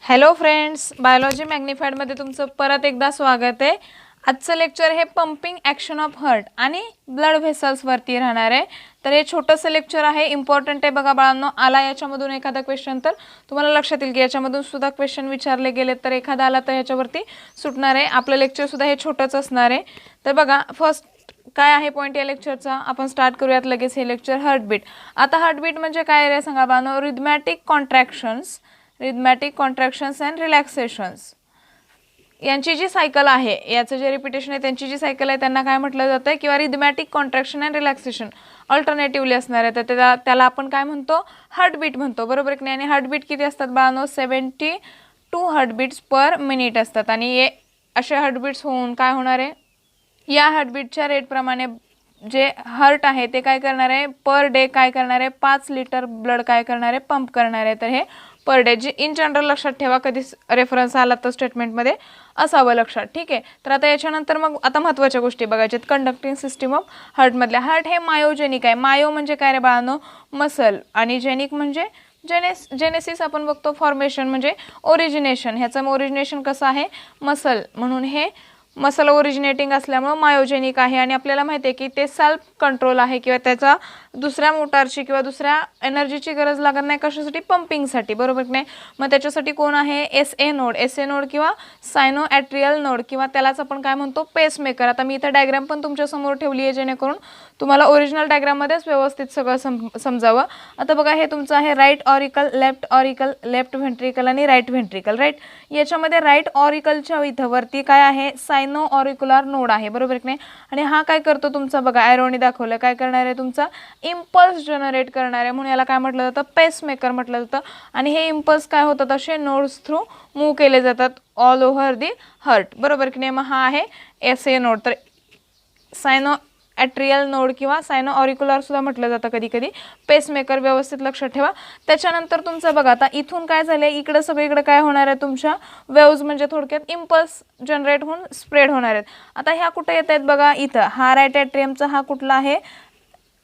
Hello friends, biology मॅग्निफाईडमध्ये तुमचं परत एकदा स्वागत आहे. आजचं लेक्चर हे पंपिंग ॲक्शन ऑफ हार्ट आणि ब्लड व्हेसल्सवरती राहणार आहे. तर हे छोटंसं लेक्चर आहे, इम्पॉर्टंट आहे. बघा बाळांनो, आला याच्यामधून एखादा क्वेश्चन तर तुम्हाला लक्षात येईल की याच्यामधून सुद्धा क्वेश्चन विचारले गेले तर एखादा आला तर ह्याच्यावरती सुटणार आहे. आपलं लेक्चरसुद्धा हे छोटंच असणार आहे. तर बघा, फर्स्ट काय आहे पॉईंट या लेक्चरचा, आपण स्टार्ट करूयात लगेच हे लेक्चर. हार्टबीट. आता हार्टबीट म्हणजे काय रे सांगा बाळांनो? रिदमॅटिक कॉन्ट्रॅक्शन्स अँड रिलॅक्सेशन्स यांची जी सायकल आहे, याचं जे रिपिटेशन आहे त्यांची जी सायकल आहे त्यांना काय म्हटलं जातं, किंवा रिदमॅटिक कॉन्ट्रॅक्शन अँड रिलॅक्सेशन अल्टरनेटिव्हली असणार आहे. तर त्याला आपण काय म्हणतो? हार्टबीट म्हणतो, बरोबर की नाही? आणि हार्टबीट किती असतात बाळांनो? 72 हार्टबीट्स पर मिनिट असतात. आणि हे असे हार्टबीट्स होऊन काय होणार आहे, या हार्टबीटच्या रेटप्रमाणे जे हार्ट आहे ते काय करणार आहे, पर डे काय करणार आहे, 5 लिटर ब्लड काय करणार आहे, पंप करणार आहे. तर हे पर डे, जे इन जनरल लक्षात ठेवा, कधी रेफरन्स आला तर स्टेटमेंटमध्ये असावं लक्षात, ठीक आहे? तर आता याच्यानंतर मग आता महत्त्वाच्या गोष्टी बघायच्यात. कंडक्टिंग सिस्टीम ऑफ हार्टमधल्या. हार्ट हे मायोजेनिक आहे. मायो म्हणजे काय रे बाळांनो? मसल. आणि जेनिक म्हणजे जेनेसिस आपण बघतो, फॉर्मेशन म्हणजे ओरिजिनेशन. ह्याचं ओरिजिनेशन कसं आहे? मसल. म्हणून हे मसल ओरिजिनेटिंग असल्यामुळे मायोजेनिक आहे. आणि आपल्याला माहिती आहे की ते सेल्फ कंट्रोल आहे, किंवा त्याचा दुसऱ्या मोटारची किंवा दुसऱ्या एनर्जीची गरज लागत नाही. कशासाठी? पंपिंगसाठी, बरोबर की नाही? मग त्याच्यासाठी कोण आहे? एस ए नोड किंवा सायनो ॲट्रियल नोड, किंवा त्यालाच आपण काय म्हणतो? पेसमेकर. आता मी इथं डायग्राम पण तुमच्यासमोर ठेवली आहे जेणेकरून तुम्हाला ओरिजिनल डायग्राममध्येच व्यवस्थित सगळं समजावं. आता बघा, हे तुमचं आहे राईट ऑरिकल, लेफ्ट व्हेंट्रिकल आणि राईट व्हेंट्रिकल, राईट? याच्यामध्ये राईट ऑरिकलच्या इथं वरती काय आहे? सायनो ऑरिक्युलर नोड आहे, बरोबर की नाही? आणि हा काय करतो तुमचा? बघा, ॲरोनी दाखवलं. काय करणार आहे? तुमचा इम्पल्स जनरेट करणार आहे, म्हणून याला काय म्हटलं जातं? पेसमेकर म्हटलं जातं. आणि हे इम्पल्स काय होतात? असे नोड्स थ्रू मूव्ह केले जातात ऑल ओव्हर दी हार्ट, बरोबर की नाही? मग हा आहे एस ए नोड. तर सायनो ॲट्रियल नोड किंवा सायनो ऑरिक्युलर सुद्धा म्हटलं जातं कधी कधी. पेसमेकर व्यवस्थित लक्षात ठेवा. त्याच्यानंतर तुमचं बघा, आता इथून काय झालं, इकडं सगळीकडे काय होणार आहे? तुमच्या वेव्ज म्हणजे थोडक्यात इम्पल्स जनरेट होऊन स्प्रेड होणार आहेत. आता ह्या कुठे येत आहेत बघा? इथं हा राईट ॲट्रियमचा हा कुठला आहे?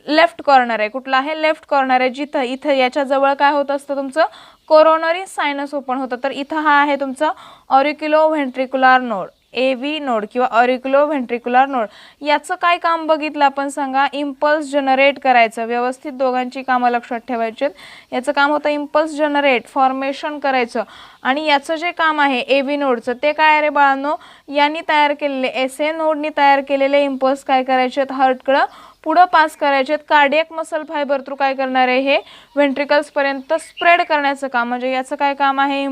लेफ्ट कॉर्नर आहे. कुठला आहे? लेफ्ट कॉर्नर आहे. जिथं इथं याच्या जवळ काय होत असतं? तुमचं कोरोनरी सायनस ओपन होतं. तर इथं हा आहे तुमचा ऑरिक्युलो व्हेंट्रिक्युलर नोड, AV नोड किंवा ऑरिक्युलो व्हेंट्रिक्युलर नोड. याचं काय काम बघितलं आपण सांगा? इम्पल्स जनरेट करायचं. व्यवस्थित दोघांची कामं लक्षात ठेवायची. याचं काम होतं इम्पल्स जनरेट, फॉर्मेशन करायचं. आणि याचं जे काम आहे AV नोडचं, ते काय आहे रे बाळांनो? यांनी तयार केलेले, SA नोडनी तयार केलेले इम्पल्स काय करायचे आहेत? हार्टकडं पुढं पास करायचे आहेत. कार्डियक मसल फायबर थ्रू काय करणार आहे? हे व्हेंट्रिकल्सपर्यंत स्प्रेड करण्याचं काम. म्हणजे याचं काय काम आहे?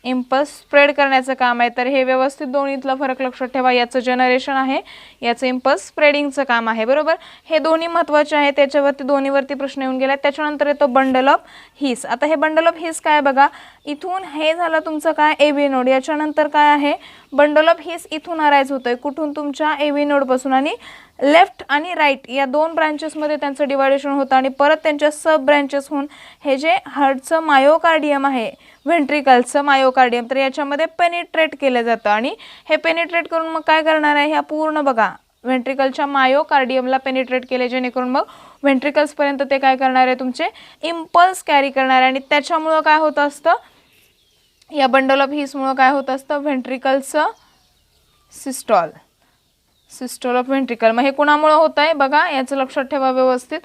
इम्पल्स स्प्रेड करण्याचं काम आहे. तर हे व्यवस्थित दोन्हीतला फरक लक्षात ठेवा. याचं जनरेशन आहे, याचं इम्पल्स स्प्रेडिंगचं काम आहे, बरोबर? हे दोन्ही महत्त्वाचे आहे. त्याच्यावरती दोन्हीवरती प्रश्न येऊन गेला. त्याच्यानंतर येतो बंडल ऑफ हिस. आता हे बंडल ऑफ हिस काय बघा, इथून हे झालं तुमचं काय? AV node. याच्यानंतर काय आहे? बंडल ऑफ हिस इथून अराईज होतंय. कुठून? तुमच्या AV नोडपासून. आणि लेफ्ट आणि राईट या दोन ब्रांचेसमध्ये त्यांचं डिवायडेशन होतं. आणि परत त्यांच्या सब ब्रँचेस होऊन हे जे हार्टचं मायोकार्डियम आहे, व्हेंट्रिकलचं मायोकार्डियम, तर याच्यामध्ये पेनिट्रेट केलं जातं. आणि हे पेनिट्रेट करून मग काय करणार आहे? ह्या पूर्ण बघा व्हेंट्रिकलच्या मायोकार्डियमला पेनिट्रेट केले, जेणेकरून मग व्हेंट्रिकल्सपर्यंत ते काय करणार आहे? तुमचे इम्पल्स कॅरी करणार आहे. आणि त्याच्यामुळं काय होत असतं? या बंडल ऑफ हिसमुळं काय होत असतं? व्हेंट्रिकलचं सिस्टोल ऑफ व्हेंट्रिकल. मग हे कुणामुळं होत आहे बघा, याचं लक्षात ठेवा व्यवस्थित.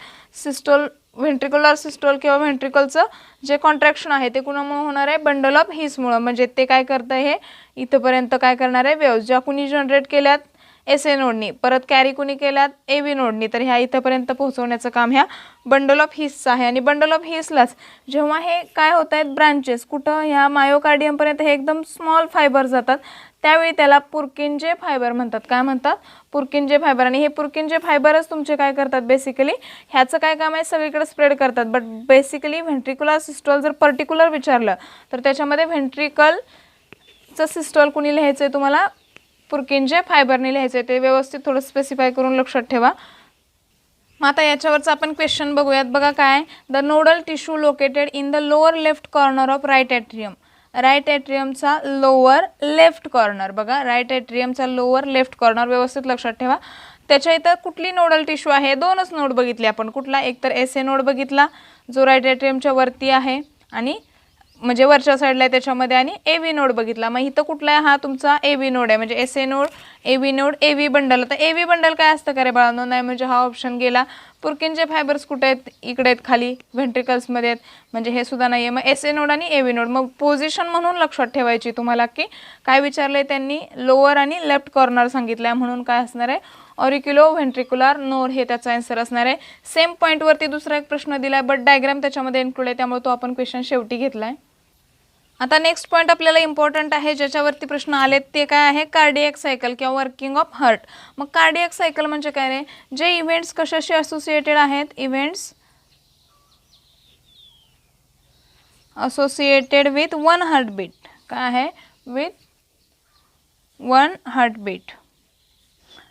व्हेंट्रिक्युलर सिस्टोल किंवा व्हेंट्रिकलचं जे कॉन्ट्रॅक्शन आहे ते कुणामुळे होणार आहे? बंडल ऑफ हिसमुळं. म्हणजे ते काय करतं? हे इथंपर्यंत काय करणार आहे? वेव्ज ज्या कुणी जनरेट केल्यात SA नोडनी, परत कॅरी कुणी केल्यात? AV नोडनी, तर ह्या इथंपर्यंत पोहोचवण्याचं काम ह्या बंडल ऑफ हिसचं आहे. आणि बंडल ऑफ हिसलाच जेव्हा हे काय होत आहेत ब्रांचेस, कुठं? ह्या मायोकार्डियमपर्यंत हे एकदम स्मॉल फायबर जातात, त्यावेळी त्याला पुर्किंजे फायबर म्हणतात. काय म्हणतात? पुर्किंजे फायबर. आणि हे पुर्किंजे फायबरच तुमचे काय करतात? बेसिकली ह्याचं काय काम आहे? सगळीकडे स्प्रेड करतात. बट बेसिकली व्हेंट्रिक्युलर सिस्टोल जर पर्टिक्युलर विचारलं तर त्याच्यामध्ये व्हेंट्रिकलचं सिस्टोल कुणी लिहायचं आहे तुम्हाला? पुर्किंजे फायबरने लिहायचं आहे. ते व्यवस्थित थोडं स्पेसिफाय करून लक्षात ठेवा. मग आता याच्यावरचं आपण क्वेश्चन बघूयात. बघा काय? The nodal tissue located in the lower left corner of right atrium. Right ॲट्रियमचा लोअर लेफ्ट कॉर्नर. बघा, राईट ॲट्रियमचा लोअर लेफ्ट कॉर्नर व्यवस्थित लक्षात ठेवा. त्याच्या इथं कुठली नोडल टिश्यू आहे? दोनच नोड बघितले आपण. कुठला? एक तर SA नोड बघितला जो राईट ॲट्रियमच्या वरती आहे, आणि म्हणजे वरच्या साईडला आहे त्याच्यामध्ये, आणि ए व्ही नोड बघितला. मग इथं कुठला आहे? हा तुमचा ए व्ही नोड आहे, म्हणजे S A node, A V node, A V bundle. आता ए व्ही बंडल काय असतं का रे बाळांनो? नाही म्हणजे हा ऑप्शन गेला. पुरकिनचे फायबर्स कुठे आहेत? इकडे आहेत खाली व्हेंट्रिकल्समध्ये आहेत, म्हणजे हे सुद्धा नाही आहे. मग एस ए नोड आणि ए व्ही नोड. मग पोझिशन म्हणून लक्षात ठेवायची तुम्हाला की काय विचारलंय त्यांनी? लोअर आणि लेफ्ट कॉर्नर सांगितलंय, म्हणून काय असणार आहे? ऑरिक्युलो व्हेंट्रिक्युलर नोड हे त्याचा आन्सर असणार आहे. सेम पॉईंटवरती दुसरा एक प्रश्न दिलाय, बट डायग्राम त्याच्यामध्ये इन्क्लूड आहे, त्यामुळे तो आपण क्वेश्चन शेवटी घेतलाय. आता नेक्स्ट पॉईंट आपल्याला इम्पॉर्टंट आहे, ज्याच्यावरती प्रश्न आलेत ते काय आहे? कार्डियक सायकल किंवा वर्किंग ऑफ हार्ट. मग कार्डियक सायकल म्हणजे काय रे? जे इव्हेंट्स कशाशी असोसिएटेड आहेत? Events associated with one heartbeat. काय आहे? With one heartbeat.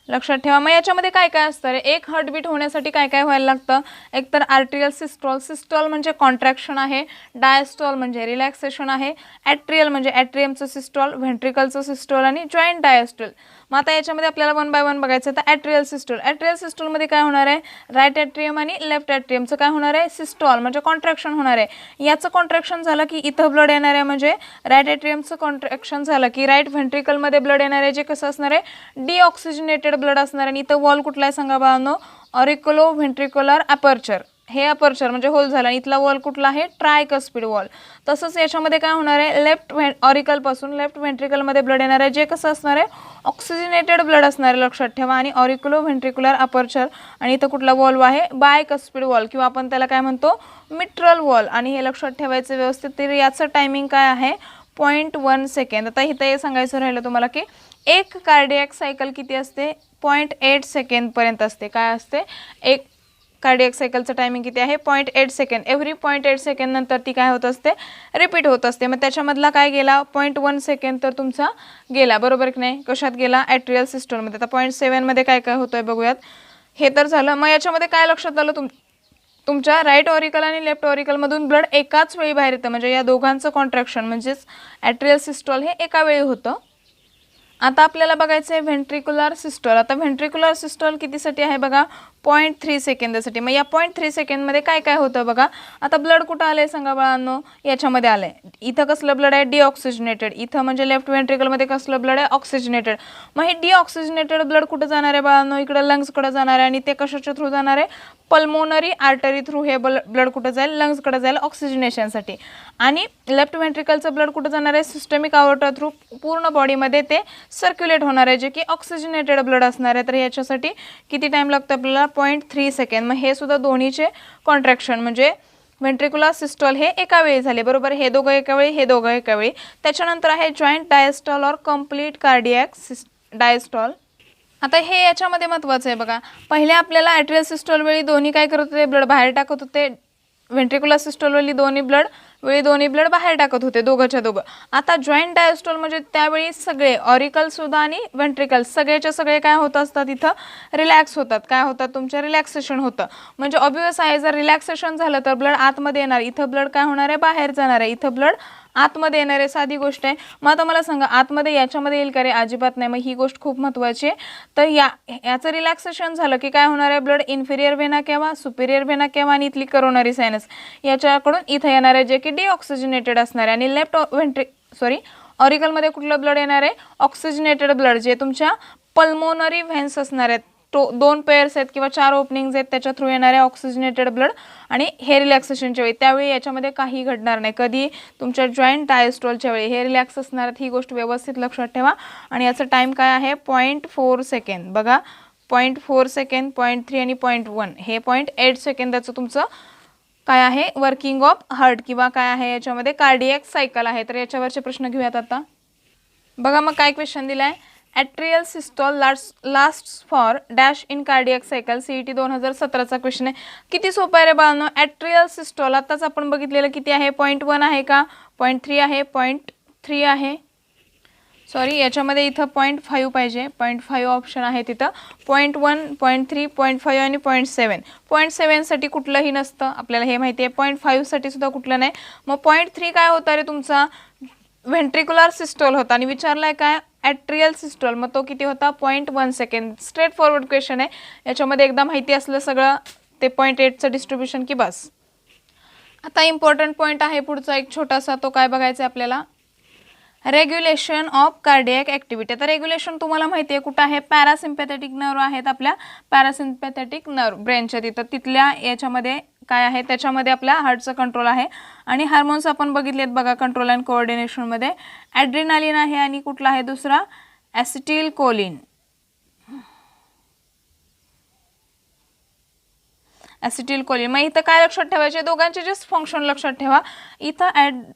लक्षात ठेवा. मग याच्यामध्ये काय काय असतं रे? एक हार्टबीट होण्यासाठी काय काय व्हायला लागतं? एकतर आर्ट्रियल सिस्टॉल. सिस्टॉल म्हणजे कॉन्ट्रॅक्शन आहे, डायस्टॉल म्हणजे रिलॅक्सेशन आहे, ॲट्रियल म्हणजे ॲट्रियमचं सिस्टॉल, व्हेंट्रिकलचं सिस्टॉल आणि जॉईंट डायस्टॉल. मग आता याच्यामध्ये आपल्याला वन बाय वन बघायचं. तर ॲट्रियल सिस्टॉल. ॲट्रियल सिस्टॉलमध्ये काय होणार आहे? राईट ॲट्रियम आणि लेफ्ट ॲट्रियमचं काय होणार आहे? सिस्टॉल म्हणजे कॉन्ट्रॅक्शन होणार आहे. याचं कॉन्ट्रॅक्शन झालं की इथं ब्लड येणार आहे, म्हणजे राईट ॲट्रियमचं कॉन्ट्रॅक्शन झालं की राईट व्हेंट्रिकलमध्ये ब्लड येणार आहे, जे कसं असणार आहे? डिऑक्सिजनेटेड ब्लड असणार. आणि इथं वॉल कुठला आहे सांगा बाळांनो? ऑरिक्युलो व्हेंट्रिक्युलर अपर्चर. हे अपर्चर म्हणजे होल झाला. आणि इथला वॉल कुठला आहे? ट्रायकस्पिड वॉल. तसंच याच्यामध्ये काय होणार आहे? लेफ्ट ऑरिकलपासून लेफ्ट व्हेंट्रिकलमध्ये ब्लड येणार आहे, जे कसं असणार आहे? ऑक्सिजनेटेड ब्लड असणार आहे, लक्षात ठेवा. आणि ऑरिक्युलो व्हेंट्रिक्युलर अपर्चर. आणि इथं कुठला वॉल आहे? बायकस्पिड वॉल, किंवा आपण त्याला काय म्हणतो? Mitral valve. आणि हे लक्षात ठेवायचं व्यवस्थित. तर याचं टायमिंग काय आहे? 0.1 सेकंद. आता इथं हे सांगायचं राहिलं तुम्हाला की एक कार्डियक सायकल किती असते? 0.8 सेकंदपर्यंत असते. काय असते? एक कार्डियक सायकलचं टायमिंग किती आहे? 0.8 सेकंद. एव्हरी 0.8 सेकंद नंतर ती काय होत असते? रिपीट होत असते. मग त्याच्यामधला काय गेला? 0.1 सेकंद तर तुमचा गेला, बरोबर की नाही? कशात गेला? ॲट्रियल सिस्टममध्ये. आता 0.7 मध्ये काय काय होतंय बघूयात. हे तर झालं. मग याच्यामध्ये काय लक्षात आलं? तुमच्या राईट ऑरिकल आणि लेफ्ट ऑरिकलमधून ब्लड एकाच वेळी बाहेर येतं, म्हणजे या दोघांचं कॉन्ट्रॅक्शन म्हणजेच ॲट्रियल सिस्टॉल हे एका वेळी होतं. आता आपल्याला बघायचं आहे व्हेंट्रिक्युलर सिस्टॉल. आता व्हेंट्रिक्युलर सिस्टॉल कितीसाठी आहे बघा? 0.3 सेकंदासाठी. मग या 0.3 सेकंदमध्ये काय काय होतं बघा. आता ब्लड कुठं आलंय सांगा बाळांनो? याच्यामध्ये आलंय. इथं कसलं ब्लड आहे? डिऑक्सिजनेटेड. इथं म्हणजे लेफ्ट व्हेंट्रिकलमध्ये कसलं ब्लड आहे? ऑक्सिजनेटेड. मग हे डिऑक्सिजनेटेड ब्लड कुठं जाणार आहे बाळांनो? इकडे लंग्सकडे जाणार आहे. आणि ते कशाच्या थ्रू जाणार आहे? पल्मोनरी आर्टरी थ्रू हे ब्लड कुठं जाईल? लंग्सकडे जाईल ऑक्सिजनेशनसाठी. आणि लेफ्ट व्हेंट्रिकलचं ब्लड कुठं जाणार आहे? सिस्टमिक आउटर थ्रू पूर्ण बॉडीमध्ये ते सर्क्युलेट होणार आहे, जे की ऑक्सिजनेटेड ब्लड असणार आहे. तर याच्यासाठी किती टाइम लागतो आपल्याला? 0.3 सेकंद. मग हे सुद्धा दोन्हीचे कॉन्ट्रॅक्शन म्हणजे व्हेंट्रिक्युलर सिस्टॉल हे एका वेळी झाले, बरोबर? हे दोघं एका वेळी, हे दोघं एका वेळी. त्याच्यानंतर आहे जॉईंट डायस्टॉल और कम्प्लीट कार्डियक डायस्टॉल. आता हे याच्यामध्ये महत्त्वाचं आहे बघा. पहिले आपल्याला ॲट्रियल सिस्टॉल वेळी दोन्ही काय करत होते? ब्लड बाहेर टाकत होते. व्हेंट्रिक्युलर सिस्टॉल वेळी दोन्ही ब्लड बाहेर टाकत होते, दोघंच्या दोघं. आता जॉईंट डायस्टॉल म्हणजे त्यावेळी सगळे ऑरिकल सुद्धा आणि व्हेंट्रिकल्स सगळेच्या सगळे काय होत असतात? इथं रिलॅक्स होतात. काय होतात? तुमच्या रिलॅक्सेशन होतं. म्हणजे ऑब्वियस आहे, जर रिलॅक्सेशन झालं तर ब्लड आतमध्ये येणार. इथं ब्लड काय होणार आहे? बाहेर जाणार आहे. इथं ब्लड आतमध्ये येणार आहे. साधी गोष्ट आहे. मग आता मला सांगा, आतमध्ये याच्यामध्ये येईल का रे? अजिबात नाही. मग ही गोष्ट खूप महत्त्वाची आहे. तर याचं रिलॅक्सेशन झालं की काय होणार आहे? ब्लड इन्फिरियर व्हेना केव्हा? सुपिरियर व्हेना केव्हा? आणि इथली करोनरी सायनस याच्याकडून इथं येणार आहे, जे की डिऑक्सिजनेटेड असणार आहे. आणि लेफ्ट ऑरिकलमध्ये कुठलं ब्लड येणार आहे? ऑक्सिजनेटेड ब्लड, जे तुमच्या पल्मोनरी व्हेन्स असणार आहेत. दोन पेअर्स आहेत किंवा 4 ओपनिंग्स आहेत, त्याच्या थ्रू येणारे ऑक्सिजनेटेड ब्लड. आणि हे रिलॅक्सेशनच्या वेळी, त्यावेळी याच्यामध्ये काही घडणार नाही. कधी? तुमच्या जॉईंट डायस्टॉलच्या वेळी हे रिलॅक्स असणार आहेत. ही गोष्ट व्यवस्थित लक्षात ठेवा. आणि याचं टाईम काय आहे? 0.4 सेकंद. बघा, 0.4 सेकंद, 0.3 आणि 0.1 हे 0.8 सेकंदाचं तुमचं काय आहे? वर्किंग ऑफ हार्ट किंवा काय आहे याच्यामध्ये? कार्डियक सायकल आहे. तर याच्यावरचे प्रश्न घेऊयात आता. बघा मग काय क्वेश्चन दिलाय? Atrial systole lasts for dash in cardiac cycle. CET 2017चा क्वेश्चन आहे. किती सोपं आहे रे बाळांनो? ॲट्रियल सिस्टॉल आताच आपण बघितलेलं किती आहे? 0.1 आहे का? 0.3 आहे? 0.3 आहे? सॉरी, याच्यामध्ये इथं 0.5 पाहिजे. 0.5 ऑप्शन आहे तिथं. 0.1, 0.3, 0.5 आणि 0.7. 0.7 साठी कुठलंही नसतं, आपल्याला हे माहिती आहे. 0.5 साठी सुद्धा कुठलं नाही. मग 0.3 काय होता रे तुमचा? व्हेंट्रिक्युलर सिस्टॉल होता. आणि विचारलाय काय? ॲट्रियल सिस्टॉल. मग तो किती होता? 0.1 सेकंद. स्ट्रेट फॉरवर्ड क्वेश्चन आहे. याच्यामध्ये एकदा माहिती असलं सगळं ते 0.8चं डिस्ट्रीब्युशन की बस. आता इम्पॉर्टंट पॉईंट आहे पुढचा एक छोटासा, तो काय बघायचा आपल्याला, रेग्युलेशन ऑफ कार्डियक ॲक्टिव्हिटी. आता रेग्युलेशन तुम्हाला माहिती आहे कुठं आहे, पॅरासिम्पॅथेटिक नर्व आहेत आपल्या, पॅरासिम्पॅथेटिक नर्व ब्रेनच्या तिथल्या याच्यामध्ये काय आहे, त्याच्यामध्ये आपल्या हार्टचं कंट्रोल आहे. आणि हार्मोन्स आपण बघितलेत बघा कंट्रोल अँड कोऑर्डिनेशनमध्ये, ॲड्रिनालिन आहे आणि कुठला आहे दुसरा, ॲसिटिल कोलिन. Acetyl choline. मग इथं काय लक्षात ठेवायचे, दोघांचे जे फंक्शन लक्षात ठेवा. इथं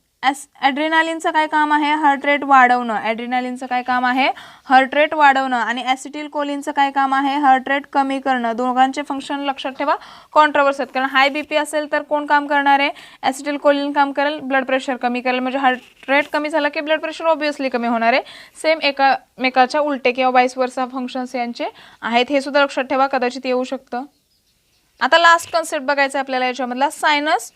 ॲड्रिनालिनचं काय काम आहे, हार्ट रेट वाढवणं. ॲड्रिनालिनचं काय काम आहे, हार्ट रेट वाढवणं. आणि ॲसिटिल कोलिनचं काय काम आहे, हार्ट रेट कमी करणं. दोघांचे फंक्शन लक्षात ठेवा, कॉन्ट्रोवर्स आहेत. कारण हाय BP असेल तर कोण काम करणार आहे, ॲसिटिल कोलिन काम करेल, ब्लड प्रेशर कमी करेल. म्हणजे हार्ट रेट कमी झाला की ब्लड प्रेशर ऑब्विसली कमी होणार आहे. सेम एकामेकाच्या उलटे किंवा वाईस वर्सा फंक्शन्स यांचे आहेत, हे सुद्धा लक्षात ठेवा, कदाचित येऊ शकतं. आता लास्ट कन्सेप्ट बघायचा आपल्याला याच्यामधला, सायनस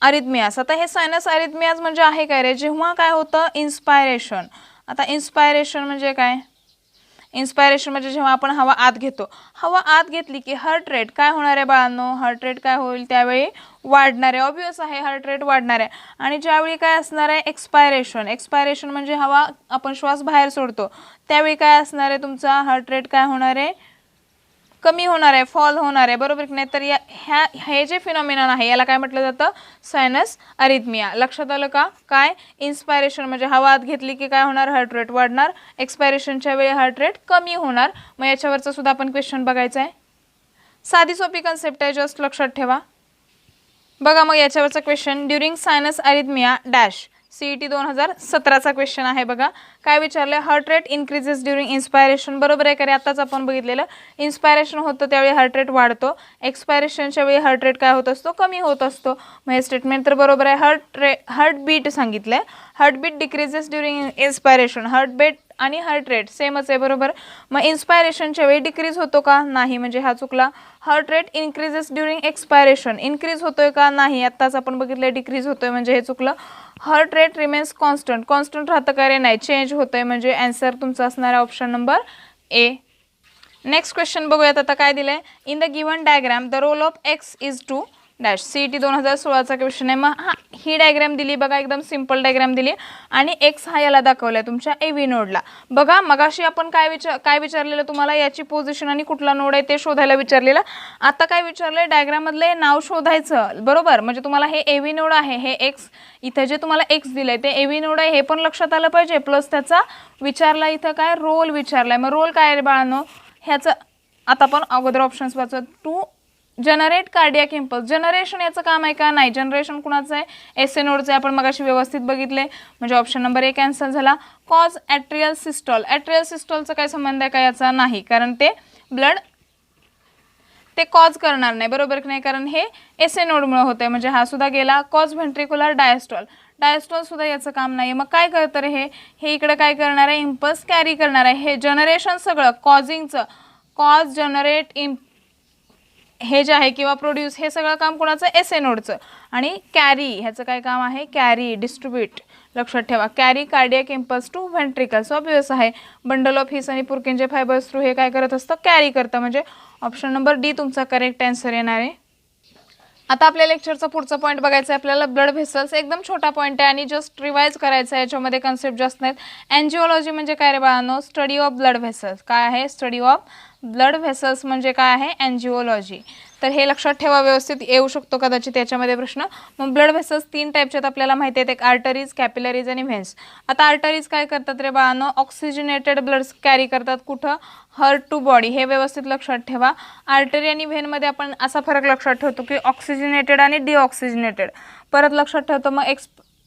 अरिथमियास. आता हे सायनस अरिथमियास म्हणजे आहे काय रे, जेव्हा काय होतं, इन्स्पायरेशन. आता इन्स्पायरेशन म्हणजे काय, इन्स्पायरेशन म्हणजे जेव्हा आपण हवा आत घेतो, हवा आत घेतली की हार्ट रेट काय होणार आहे बाळांनो, हार्ट रेट काय होईल त्यावेळी वाढणार आहे. ऑब्वियस आहे, हार्ट रेट वाढणार आहे. आणि ज्यावेळी काय असणार आहे, एक्सपायरेशन. एक्सपायरेशन म्हणजे हवा आपण श्वास बाहेर सोडतो, त्यावेळी काय असणार आहे, तुमचा हार्ट रेट काय होणार आहे, कमी होणार आहे, फॉल होणार आहे. बरोबर की नाही. तर हे जे फिनॉमिनन आहे याला काय म्हटलं जातं, सायनस अरिथमिया. लक्षात आलं का, काय इन्स्पायरेशन म्हणजे हवा आत घेतली की काय होणार, हार्ट रेट वाढणार. एक्सपायरेशनच्या वेळी हार्ट रेट कमी होणार. मग याच्यावरचा सुद्धा आपण क्वेश्चन बघायचा आहे. साधी सोपी कन्सेप्ट आहे, जस्ट लक्षात ठेवा. बघा मग याच्यावरचा question, during sinus arrhythmia dash. CET 2017चा क्वेश्चन आहे बघा. काय विचारलं, heart rate increases during inspiration. बरोबर आहे का रे, आताच आपण बघितलेलं, इन्स्पायरेशन होतं त्यावेळी हार्ट रेट वाढतो, एक्सपायरेशनच्या वेळी हार्ट रेट काय होत असतो, कमी होत असतो. मग हे स्टेटमेंट तर बरोबर आहे. हार्ट बीट सांगितलंय, heart beat decreases during inspiration. Heart beat आणि हार्ट रेट सेमच आहे, बरोबर. मग इन्स्पायरेशनच्या वेळी डिक्रीज होतो का, नाही, म्हणजे हा चुकला. Heart rate increases during expiration, increase होतोय का, नाही, आत्ताच आपण बघितलं डिक्रीज होतोय, म्हणजे हे चुकलं. Heart rate remains constant, constant राहतं का रे, नाही, चेंज होतंय, म्हणजे आन्सर तुमचा असणार आहे option number A. Next question बघूयात आता काय दिलंय, in the given diagram the role of X is to dash. CET 2016चा क्वेश्चन आहे. मग ही डायग्राम दिली बघा, एकदम सिंपल डायग्राम दिली आणि एक्स हा याला दाखवलाय तुमच्या AV नोडला. बघा मगाशी आपण काय विचारलेलं तुम्हाला, याची पोझिशन आणि कुठला नोड आहे ते शोधायला विचारलेलं. आता काय विचारलंय, डायग्राम मधले नाव शोधायचं, बरोबर. म्हणजे तुम्हाला हे AV नोड आहे, हे एक्स इथे जे तुम्हाला एक्स दिलंय ते AV नोड आहे, हे पण लक्षात आलं पाहिजे. प्लस त्याचा विचारला इथं काय, रोल विचारलाय. मग रोल काय आहे बाळांनो, ह्याचं आता आपण अगोदर ऑप्शन्स वाचत, to generate cardiac impulse. Generation याचं काम आहे का, नाही, जनरेशन कुणाचं आहे, SA नोडचं आहे. आपण मगाशी व्यवस्थित बघितले, म्हणजे ऑप्शन नंबर A कॅन्सल झाला. कॉज ॲट्रियल सिस्टॉल, ॲट्रियल सिस्टॉलचा काय संबंध आहे का, याचा नाही, कारण ते ब्लड ते कॉज करणार नाही, बरोबर की नाही, कारण हे SA नोडमुळे होते. म्हणजे हा सुद्धा गेला. कॉज व्हेंट्रिक्युलर डायस्टॉल, डायस्टॉल सुद्धा याचं काम नाही. मग काय करतं रे, हे इकडे काय करणार आहे, इम्पल्स कॅरी करणार आहे. हे जनरेशन सगळं कॉजिंगचं, कॉज जनरेट हे जे आहे किंवा प्रोड्यूस, हे सगळं काम कोणाचं, SA नोडचं. आणि कॅरी ह्याचं काय काम आहे, कॅरी डिस्ट्रीब्यूट. लक्षात ठेवा, carry cardiac impulse to ventricles. Obvious आहे, बंडल ऑफ हिस आणि पुरकिंजे फायबर्स थ्रू हे काय करत असतं, कॅरी करतं. म्हणजे ऑप्शन नंबर D तुमचा करेक्ट आन्सर येणार आहे. आता आपल्या लेक्चरचा पुढचा पॉईंट बघायचा आहे आपल्याला, ब्लड व्हेसल्स. एकदम छोटा पॉईंट आहे आणि जस्ट रिवाइज करायचं आहे, याच्यामध्ये कन्सेप्ट जास्त नाहीत. एन्जिओलॉजी म्हणजे काय रे बाळांनो, स्टडी ऑफ ब्लड व्हेसल्स. काय आहे, स्टडी ऑफ ब्लड व्हेसल्स म्हणजे काय आहे, एन्जिओलॉजी. तर हे लक्षात ठेवा, व्यवस्थित येऊ शकतो कदाचित याच्यामध्ये प्रश्न. मग ब्लड व्हेसल्स 3 टाईपचे आहेत आपल्याला माहिती आहेत, एक आर्टरीज, कॅपिलरीज आणि व्हेन्स. आता आर्टरीज काय करतात रे बाळांनो, ऑक्सिजनेटेड ब्लड कॅरी करतात, कुठं, हार्ट टू बॉडी. हे व्यवस्थित लक्षात ठेवा. आर्टरी आणि व्हेनमध्ये आपण असा फरक लक्षात ठेवतो की ऑक्सिजनेटेड आणि डिऑक्सिजनेटेड. परत लक्षात ठेवतो. मग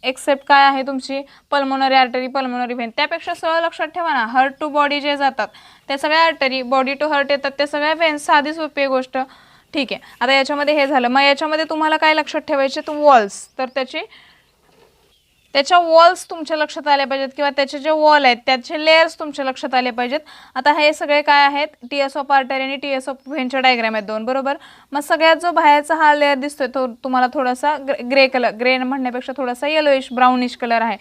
एक्सेप्ट काय आहे तुमची, पल्मोनरी आर्टरी, पल्मोनरी व्हेन. त्यापेक्षा सरळ लक्षात ठेवा ना, हार्ट टू बॉडी जे जातात त्या सगळ्या आर्टरी, बॉडी टू हार्ट येतात त्या सगळ्या व्हेन्स. साधी सोपी गोष्ट, ठीक आहे. आता याच्यामध्ये हे झालं. मग याच्यामध्ये तुम्हाला काय लक्षात ठेवायचे, तर वॉल्स. तर त्याच्या वॉल्स तुमच्या लक्षात आल्या पाहिजेत, किंवा त्याचे जे वॉल आहेत त्याचे लेयर्स तुमच्या लक्षात आले पाहिजेत. आता हे सगळे काय आहेत, TS ऑफ आर्टरी आणि TS ऑफ व्हेनच्या डायग्राम आहेत 2, बरोबर. मग सगळ्यात जो बाहेरचा हा लेअर दिसतोय तो तुम्हाला थोडासा ग्रे कलर, ग्रे म्हणण्यापेक्षा थोडासा येलोइश ब्राउनिश कलर आहे,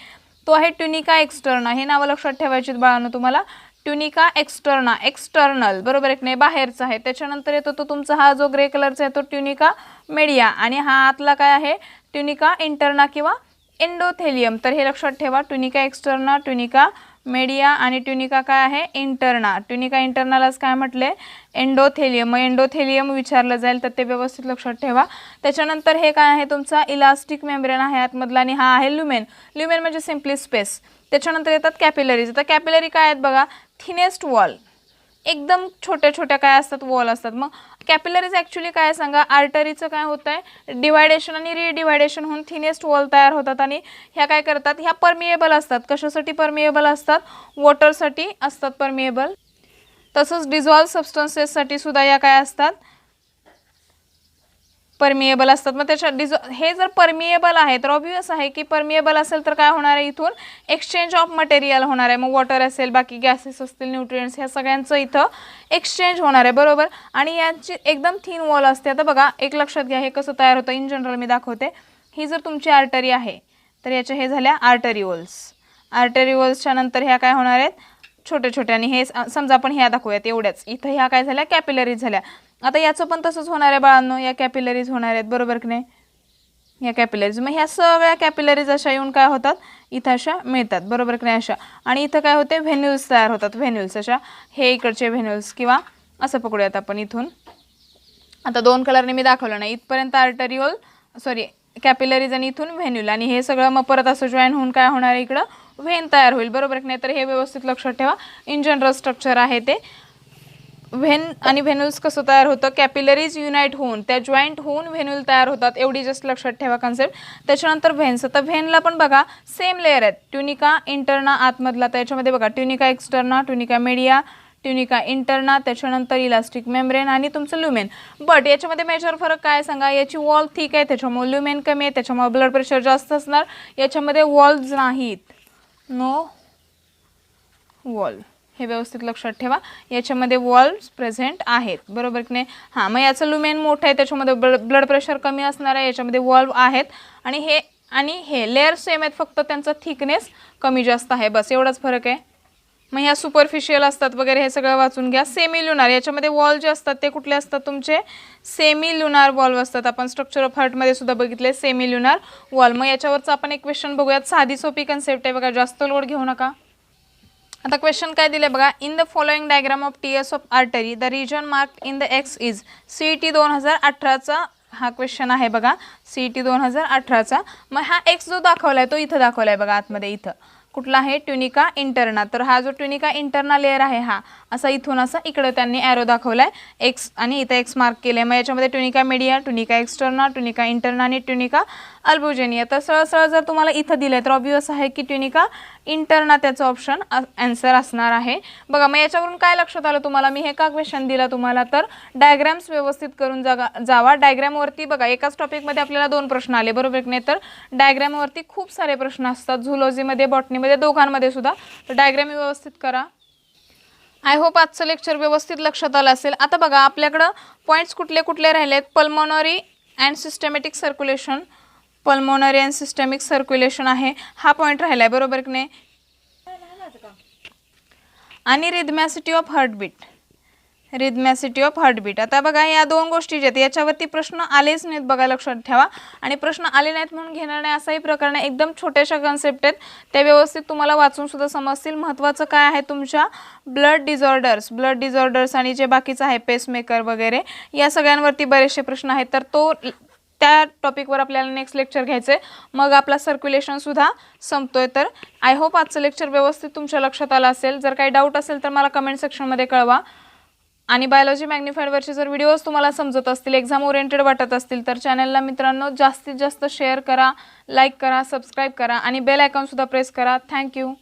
तो आहे ट्युनिका एक्सटर्ना. हे नावं लक्षात ठेवायची बाळांनो तुम्हाला, ट्युनिका एक्सटर्ना, एक्सटर्नल, बरोबर आहे की नाही, बाहेरचा आहे. त्याच्यानंतर येतो तो तुमचा हा जो ग्रे कलरचा आहे तो ट्युनिका मीडिया, आणि हा आतला काय आहे, ट्युनिका इंटरना किंवा एंडोथेलियम. तर हे लक्षात ठेवा, ट्युनिका एक्सटर्ना, ट्युनिका मीडिया आणि ट्युनिका काय आहे इंटरना. ट्युनिका इंटरनालाच काय म्हटले एंडोथेलियम. मग एंडोथेलियम विचारलं जाईल तर ते व्यवस्थित लक्षात ठेवा. त्याच्यानंतर हे काय आहे तुमचा इलास्टिक मेम्ब्रेन आहे आतमधला आणि हा आहे ल्युमेन. ल्युमेन म्हणजे सिम्पली स्पेस. त्याच्यानंतर येतात कॅपिलरीज. आता कॅपिलरी काय आहेत बघा, थिनेस्ट वॉल, एकदम छोट्या छोट्या काय असतात वॉल असतात. मग कॅपिलरीज ॲक्च्युली काय सांगा, आर्टरीचं काय होत आहे डिवायडेशन आणि रिडिवायडेशन होऊन थिनेस्ट वॉल तयार होतात आणि ह्या काय करतात, ह्या परमिएबल असतात. कशासाठी परमिएबल असतात, वॉटरसाठी असतात परमिएबल. तसंच डिझॉल्व सबस्टन्सेससाठी सुद्धा या काय असतात परमिएबल असतात. मग त्याच्या हे जर परमिएबल आहे तर ऑब्वियस आहे की परमिएबल असेल तर काय होणार आहे, इथून एक्सचेंज ऑफ मटेरियल होणार आहे. मग वॉटर असेल, बाकी गॅसेस असतील, न्यूट्रिएंट्स, ह्या सगळ्यांचं इथं एक्सचेंज होणार आहे बरोबर. आणि यांची एकदम थिन वॉल असते. आता बघा एक लक्षात घ्या, हे कसं तयार होतं इन जनरल मी दाखवते. ही जर तुमची आर्टरी आहे तर याच्या हे झाल्या आर्टरिओल्स. आर्टरिओल्सच्या नंतर ह्या काय होणार आहेत छोटे छोटे, आणि हे समजा आपण ह्या दाखवूयात एवढ्याच. इथं ह्या काय झाल्या कॅपिलरीज झाल्या. आता याचं पण तसंच होणार आहे बाळांनो, या कॅपिलरीज होणार आहेत बरोबर की नाही, या कॅपिलरीज. मग ह्या सगळ्या कॅपिलरीज अशा येऊन काय होतात इथं अशा मिळतात बरोबर की नाही अशा. आणि इथं काय होते व्हेन्युल्स तयार होतात. व्हेन्युल्स अशा, हे इकडचे व्हेन्युल्स किंवा असं पकडूयात आपण इथून. आता दोन कलरने मी दाखवलं नाही, इथपर्यंत आर्टरिओल सॉरी कॅपिलरीज आणि इथून व्हेन्युल, आणि हे सगळं मग परत असं जॉईन होऊन काय होणार आहे इकडं व्हेन तयार होईल बरोबर की नाही. तर हे व्यवस्थित लक्षात ठेवा, इन जनरल स्ट्रक्चर आहे ते. व्हेन आणि व्हेन्युल्स कसं तयार होतं, कॅपिलरीज युनाईट होऊन त्या जॉईंट होऊन व्हेन्युल तयार होतात, एवढी जस्ट लक्षात ठेवा कन्सेप्ट. त्याच्यानंतर व्हेन्स. आता व्हेनला पण बघा सेम लेअर आहेत, ट्युनिका इंटरना आतमधला, त्याच्यामध्ये बघा tunica externa, tunica media, tunica interna, त्याच्यानंतर इलास्टिक मेम्ब्रेन आणि तुमचं ल्युमेन. बट याच्यामध्ये मेजर फरक काय सांगा, याची वॉल ठीक आहे त्याच्यामुळे ल्युमेन कमी आहे, त्याच्यामुळे ब्लड प्रेशर जास्त असणार. याच्यामध्ये वॉल्स नाहीत, नो वॉल, हे व्यवस्थित लक्षात ठेवा. याच्यामध्ये वॉल्स प्रेझेंट आहेत बरोबर की नाही. हां, मग याचं ल्युमेन मोठं आहे त्याच्यामध्ये ब्लड प्रेशर कमी असणार आहे, याच्यामध्ये वॉल्व आहेत. आणि हे लेअर सेम आहेत, फक्त त्यांचा थिकनेस कमी जास्त आहे, बस एवढाच फरक आहे. मग ह्या सुपरफिशियल असतात वगैरे हे सगळं वाचून घ्या. सेमी ल्युनार, याच्यामध्ये वॉल जे असतात ते कुठले असतात तुमचे सेमी ल्युनार वॉल्व असतात. आपण स्ट्रक्चर ऑफ हार्टमध्ये सुद्धा बघितले सेमी ल्युनार वॉल. मग याच्यावरचं आपण एक क्वेश्चन बघूयात, साधी सोपी कन्सेप्ट आहे बघा, जास्त लोड घेऊ नका. आता क्वेश्चन काय दिले बघा, in the following diagram of TS of artery the region marked in the X is. CET 2018चा हा क्वेश्चन आहे बघा, CET 2018चा. मग हा एक्स जो दाखवलाय तो इथं दाखवलाय बघा आतमध्ये, इथं कुठला आहे ट्युनिका इंटरना. तर हा जो ट्युनिका इंटरना लेअर आहे हा असा इथून असा इकडे त्यांनी ॲरो दाखवलाय एक्स आणि इथं एक्स मार्क केले. मग याच्यामध्ये tunica media, tunica externa, tunica interna आणि ट्युनिका अल्बुजेनिया. तर सरळ सरळ जर तुम्हाला इथं दिलंय तर ऑब्वियस आहे की ट्युनिका इंटरना त्याचं ऑप्शन आन्सर असणार आहे बघा. मग याच्यावरून काय लक्षात आलं तुम्हाला, मी हे का क्वेश्चन दिला तुम्हाला, तर डायग्राम्स व्यवस्थित करून जावा. डायग्रामवरती बघा एकाच टॉपिकमध्ये आपल्याला 2 प्रश्न आले बरोबर की नाही. तर डायग्रामवरती खूप सारे प्रश्न असतात, झुलॉजीमध्ये बॉटनीमध्ये दोघांमध्ये सुद्धा. तर डायग्राम व्यवस्थित करा. आय होप आजचं लेक्चर व्यवस्थित लक्षात आलं असेल. आता बघा आपल्याकडं पॉईंट्स कुठले कुठले राहिलेत, pulmonary and systematic circulation, pulmonary and systemic circulation आहे हा पॉईंट राहिला आहे बरोबर की नाही. आणि रिदमॅसिटी ऑफ हार्टबीट, रिदमॅसिटी ऑफ हार्टबीट. आता बघा या 2 गोष्टी ज्या आहेत याच्यावरती प्रश्न आलेच नाहीत बघा, लक्षात ठेवा. आणि प्रश्न आले नाहीत म्हणून घेणार नाही असाही प्रकार नाही, एकदम छोट्याशा कन्सेप्ट आहेत, त्या व्यवस्थित तुम्हाला वाचून सुद्धा समजतील. महत्त्वाचं काय आहे तुमच्या ब्लड डिझॉर्डर्स आणि जे बाकीचं आहे पेसमेकर वगैरे या सगळ्यांवरती बरेचसे प्रश्न आहेत. तर त्या टॉपिकवर आपल्याला नेक्स्ट लेक्चर घ्यायचं आहे, मग आपला सर्क्युलेशनसुद्धा संपतोय. तर आय होप आजचं लेक्चर व्यवस्थित तुमच्या लक्षात आलं असेल. जर काही डाऊट असेल तर मला कमेंट सेक्शनमध्ये कळवा. आणि बायोलॉजी मॅग्निफाईडवरचे जर व्हिडिओज तुम्हाला समजत असतील, एक्झाम ओरिएंटेड वाटत असतील तर चॅनलला मित्रांनो जास्तीत जास्त शेअर करा, लाईक करा, सबस्क्राईब करा आणि बेल आयकॉनसुद्धा प्रेस करा. थँक्यू.